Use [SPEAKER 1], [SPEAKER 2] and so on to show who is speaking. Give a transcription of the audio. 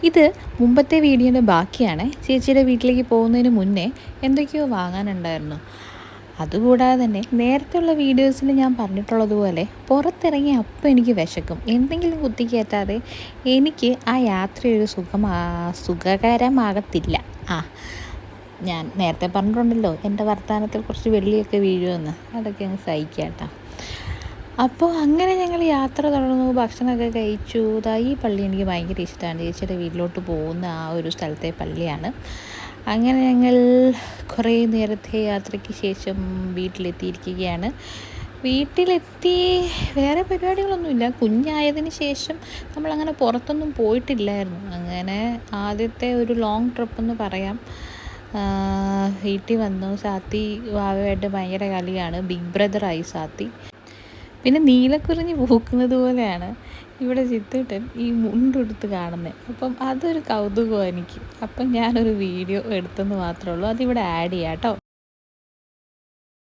[SPEAKER 1] ഇത് മുമ്പത്തെ വീഡിയോയുടെ ബാക്കിയാണ്. ചേച്ചിയുടെ വീട്ടിലേക്ക് പോകുന്നതിന് മുന്നേ എന്തൊക്കെയോ വാങ്ങാനുണ്ടായിരുന്നു. അതുകൂടാതെ തന്നെ നേരത്തെയുള്ള വീഡിയോസിൽ ഞാൻ പറഞ്ഞിട്ടുള്ളതുപോലെ പുറത്തിറങ്ങി അപ്പം എനിക്ക് വിശക്കും. എന്തെങ്കിലും കുത്തിക്കയറ്റാതെ എനിക്ക് ആ യാത്രയൊരു സുഖകരമാകത്തില്ല. ഞാൻ നേരത്തെ പറഞ്ഞിട്ടുണ്ടല്ലോ എൻ്റെ വർത്തമാനത്തിൽ കുറച്ച് വെള്ളിയൊക്കെ വീഴുമെന്ന്. അതൊക്കെ അങ്ങ് സഹിക്കാം കേട്ടോ. അപ്പോൾ അങ്ങനെ ഞങ്ങൾ യാത്ര തുടർന്നു, ഭക്ഷണമൊക്കെ കഴിച്ചു. ഈ പള്ളി എനിക്ക് ഭയങ്കര ഇഷ്ടമാണ്. ചേച്ചിയുടെ വീട്ടിലോട്ട് പോകുന്ന ആ ഒരു സ്ഥലത്തെ പള്ളിയാണ്. അങ്ങനെ ഞങ്ങൾ കുറേ നേരത്തെ യാത്രയ്ക്ക് ശേഷം വീട്ടിലെത്തിയിരിക്കുകയാണ്. വീട്ടിലെത്തി വേറെ പരിപാടികളൊന്നുമില്ല. കുഞ്ഞായതിന് ശേഷം നമ്മളങ്ങനെ പുറത്തൊന്നും പോയിട്ടില്ലായിരുന്നു. അങ്ങനെ ആദ്യത്തെ ഒരു ലോങ് ട്രിപ്പെന്ന് പറയാം. വീട്ടിൽ വന്നു. സാത്തി വാവയായിട്ട് ഭയങ്കര കളിയാണ്. ബിഗ് ബ്രദറായി സാത്തി. പിന്നെ നീലക്കുറിഞ്ഞ് പൂക്കുന്നത് പോലെയാണ് ഇവിടെ ചിത്തേട്ടൻ ഈ മുണ്ടെടുത്ത് കാണുന്നത്. അപ്പം അതൊരു കൗതുകമാണ് എനിക്ക്. അപ്പം ഞാനൊരു വീഡിയോ എടുത്തെന്ന് മാത്രമേ ഉള്ളൂ. അതിവിടെ ആഡ് ചെയ്യാം കേട്ടോ.